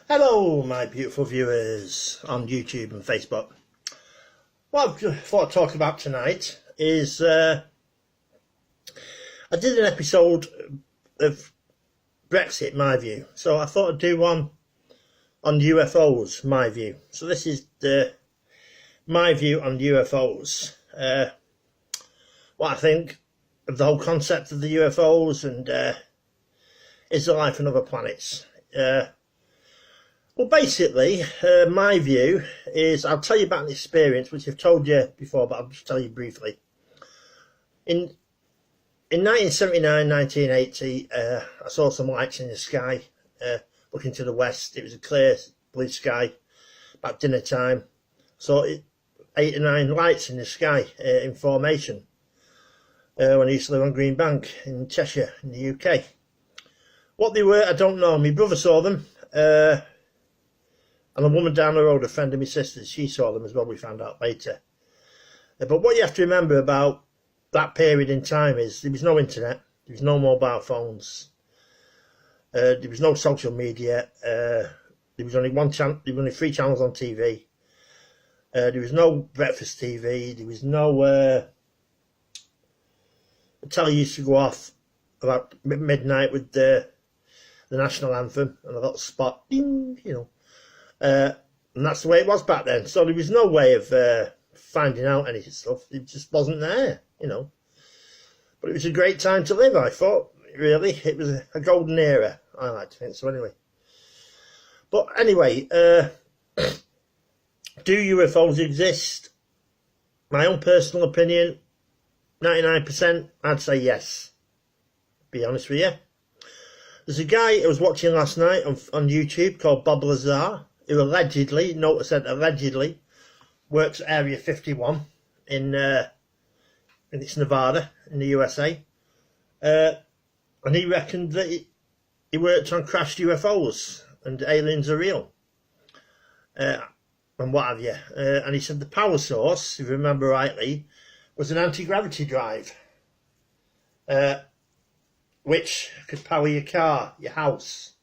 Hello my beautiful viewers on YouTube and Facebook. What I thought I'd talk about tonight is I did an episode of Brexit, my view, so I thought I'd do one on UFOs, my view. So this is my view on UFOs, what I think of the whole concept of the UFOs and is there life on other planets. Well, basically, my view is, I'll tell you about an experience which I've told you before, but I'll just tell you briefly. In 1979, 1980, I saw some lights in the sky, looking to the west. It was a clear blue sky, about dinner time. Saw 8 or 9 lights in the sky in formation when I used to live on Green Bank in Cheshire, in the UK. What they were, I don't know. My brother saw them. And a woman down the road, a friend of my sister's, she saw them as well, we found out later. But what you have to remember about that period in time is there was no internet, there was no mobile phones, there was no social media, there was only one channel, there were only 3 channels on TV, there was no breakfast TV, there was no the telly used to go off about midnight with the national anthem and a little spot, ding, you know. And that's the way it was back then. So there was no way of finding out any stuff. It just wasn't there, you know. But it was a great time to live, I thought. Really, it was a golden era, I like to think so anyway. But anyway, do UFOs exist? My own personal opinion, 99%, I'd say yes. Be honest with you. There's a guy I was watching last night on YouTube called Bob Lazar, who allegedly, notice that allegedly, works at Area 51 in it's Nevada in the USA, and he reckoned that he worked on crashed UFOs and aliens are real, and what have you. And he said the power source, if you remember rightly, was an anti-gravity drive, which could power your car, your house,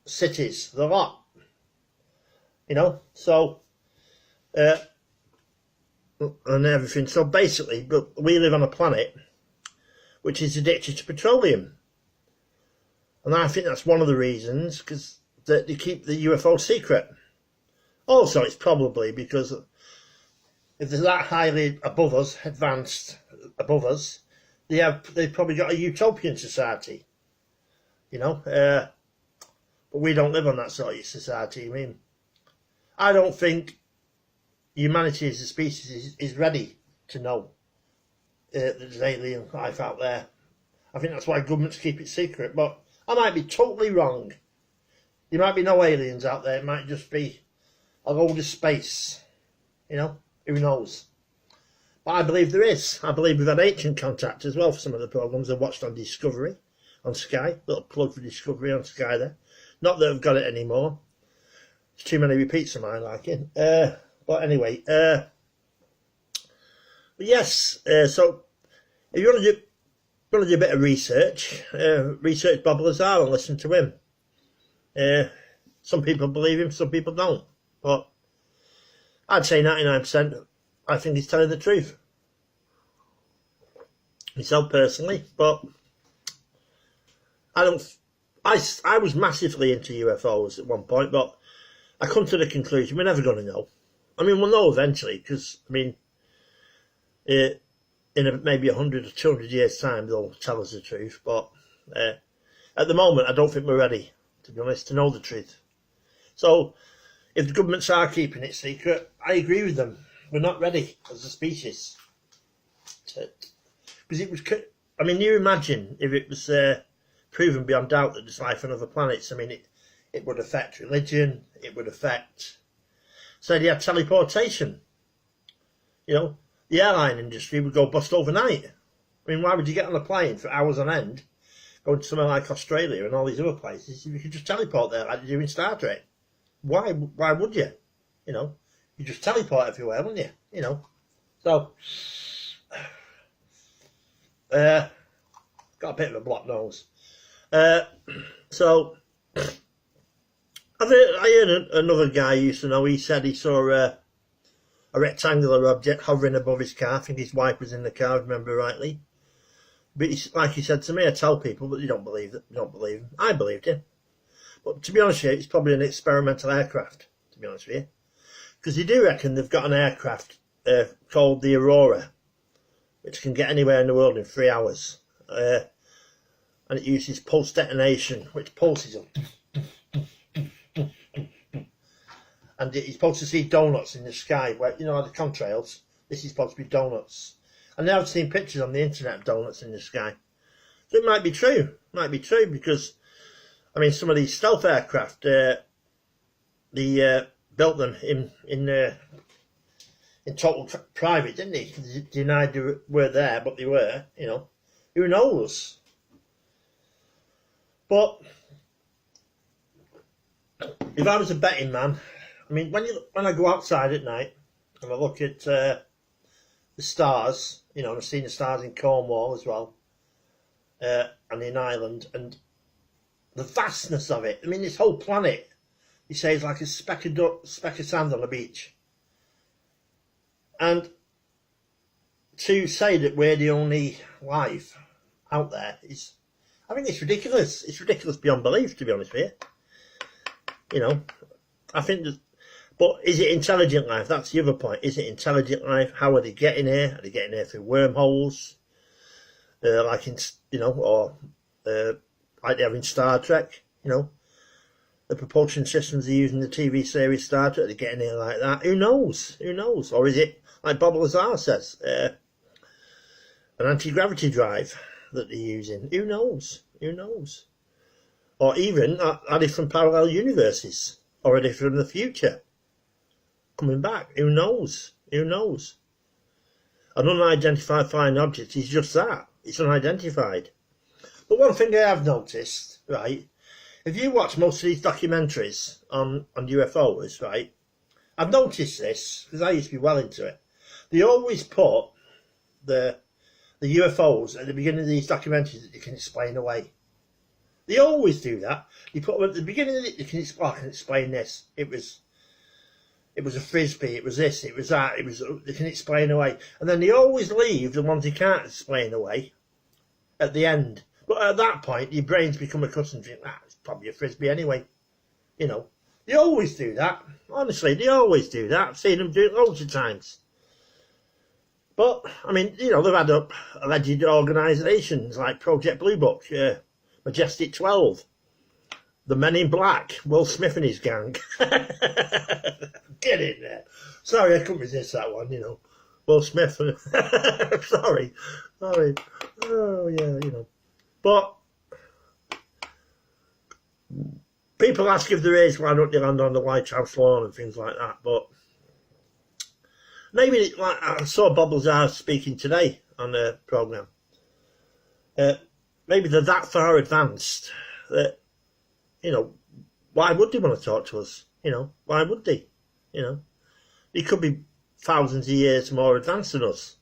cities, the lot. You know, so, and everything. So basically, but we live on a planet which is addicted to petroleum. And I think that's one of the reasons, because they keep the UFO secret. Also, it's probably because if they're that highly above us, advanced above us, they've probably got a utopian society. You know, but we don't live on that sort of society. I mean, I don't think humanity as a species is ready to know that there's alien life out there. I think that's why governments keep it secret, but I might be totally wrong. There might be no aliens out there, it might just be a load of space, you know, who knows. But I believe there is. I believe we've had ancient contact as well for some of the programmes I've watched on Discovery, on Sky. Little plug for Discovery on Sky there. Not that I've got it anymore. Too many repeats of my liking. But anyway, but yes, so if you want to do a bit of research, research Bob Lazar and listen to him. Some people believe him, some people don't. But I'd say 99%, I think he's telling the truth. Myself personally, but I was massively into UFOs at one point, but I come to the conclusion we're never going to know. I mean, we'll know eventually, because, I mean, in maybe 100 or 200 years' time, they'll tell us the truth. But at the moment, I don't think we're ready, to be honest, to know the truth. So, if the governments are keeping it secret, I agree with them. We're not ready as a species. Because it was, I mean, you imagine if it was proven beyond doubt that there's life on other planets. I mean, it would affect religion, it would affect, say they had teleportation. You know, the airline industry would go bust overnight. I mean, why would you get on a plane for hours on end, going to somewhere like Australia and all these other places, if you could just teleport there like you do in Star Trek? Why would you? You know, you just teleport everywhere, wouldn't you? You know, so, got a bit of a blocked nose. So, I heard another guy who used to know, he said he saw a rectangular object hovering above his car. I think his wife was in the car, if I remember rightly. But like he said to me, I tell people, but you don't believe it. You don't believe him. I believed him. But to be honest with you, it's probably an experimental aircraft, to be honest with you. Because they do reckon they've got an aircraft called the Aurora, which can get anywhere in the world in 3 hours. And it uses pulse detonation, which pulses up. And you're supposed to see donuts in the sky, where, you know, the contrails. This is supposed to be donuts. And now I've seen pictures on the internet of donuts in the sky. So it might be true. It might be true because, I mean, some of these stealth aircraft, they built them in total private, didn't they? They denied they were there, but they were, you know. Who knows? But if I was a betting man, I mean, when I go outside at night and I look at the stars, you know, I've seen the stars in Cornwall as well, and in Ireland, and the vastness of it. I mean, this whole planet, he says, like a speck of sand on a beach. And to say that we're the only life out there is, I think it's ridiculous. It's ridiculous beyond belief, to be honest with you. You know, I think that, but is it intelligent life? That's the other point. Is it intelligent life? How are they getting here? Are they getting here through wormholes? Like in, you know, or like they have in Star Trek, you know, the propulsion systems they use in the TV series Star Trek, they're getting here like that. Who knows? Who knows? Or is it, like Bob Lazar says, an anti-gravity drive that they're using? Who knows? Who knows? Or even, are they from parallel universes? Or are they from the future? Coming back? Who knows? Who knows? An unidentified flying object is just that. It's unidentified. But one thing I have noticed, right, if you watch most of these documentaries on UFOs, right, I've noticed this, because I used to be well into it, they always put the UFOs at the beginning of these documentaries that they can explain away. They always do that. They put them at the beginning of it, they can explain this. It was a frisbee, it was this, it was that, they can explain away. And then they always leave the ones they can't explain away at the end. But at that point, your brains become accustomed to think, it's probably a frisbee anyway. You know, they always do that. Honestly, they always do that. I've seen them do it loads of times. But, I mean, you know, they've had up alleged organisations like Project Blue Book, Majestic 12, the Men in Black, Will Smith and his gang. Get in there. Sorry, I couldn't resist that one, you know. Will Smith. Sorry. Oh, yeah, you know. But people ask if there is, why don't they land on the White House lawn and things like that. But maybe, like I saw Bob Lazar speaking today on the programme. Maybe they're that far advanced that, you know, why would they want to talk to us? You know, why would they? You know, they could be thousands of years more advanced than us.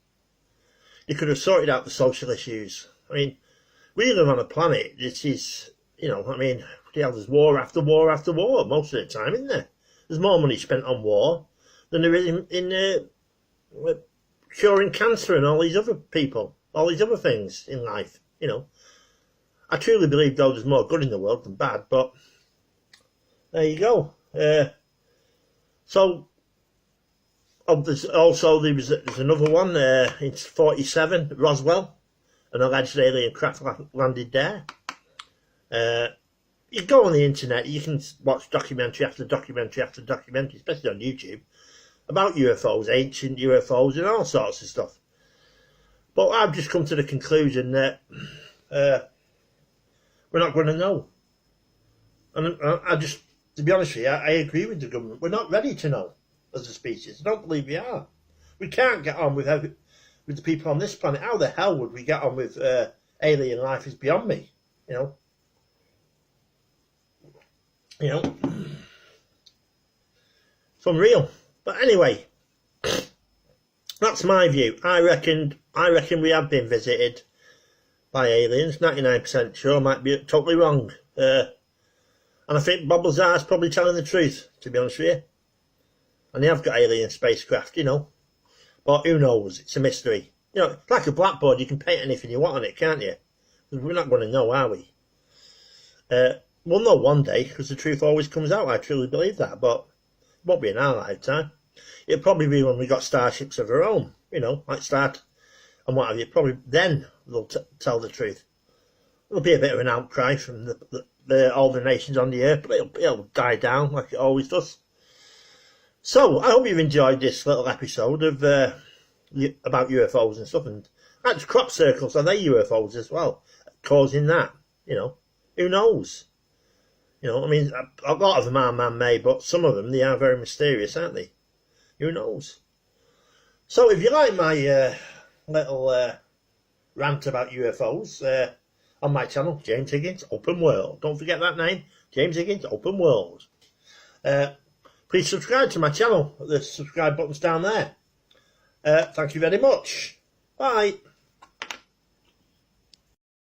They could have sorted out the social issues. I mean, we live on a planet that is, you know, I mean, there's war after war after war most of the time, isn't there? There's more money spent on war than there is in curing cancer and all these other people, all these other things in life, you know. I truly believe, though, there's more good in the world than bad, but there you go. There's another one, it's 47, Roswell, an alleged alien craft landed there. You go on the internet, you can watch documentary after documentary after documentary, especially on YouTube, about UFOs, ancient UFOs and all sorts of stuff. But I've just come to the conclusion that we're not going to know. And I just, to be honest with you, I agree with the government. We're not ready to know as a species. I don't believe we are. We can't get on with the people on this planet. How the hell would we get on with alien life is beyond me, you know. You know. It's unreal. But anyway, that's my view. I reckon we have been visited by aliens. 99% sure, might be totally wrong. And I think Bob Lazar's probably telling the truth, to be honest with you. And they have got alien spacecraft, you know. But who knows? It's a mystery. You know, it's like a blackboard. You can paint anything you want on it, can't you? Because we're not going to know, are we? We'll know one day, because the truth always comes out. I truly believe that. But it won't be in our lifetime. It'll probably be when we got starships of our own, you know, like Start and what have you. Probably then they'll tell the truth. There'll be a bit of an outcry from the older nations on the earth, but it'll die down like it always does. So, I hope you've enjoyed this little episode of about UFOs and stuff. And that's crop circles, are they UFOs as well? Causing that, you know. Who knows? You know, I mean, a lot of them are man-made, but some of them, they are very mysterious, aren't they? Who knows? So, if you like my little rant about UFOs, on my channel, James Higgins Open World. Don't forget that name, James Higgins Open World. Please subscribe to my channel. The subscribe button's down there. Thank you very much. Bye.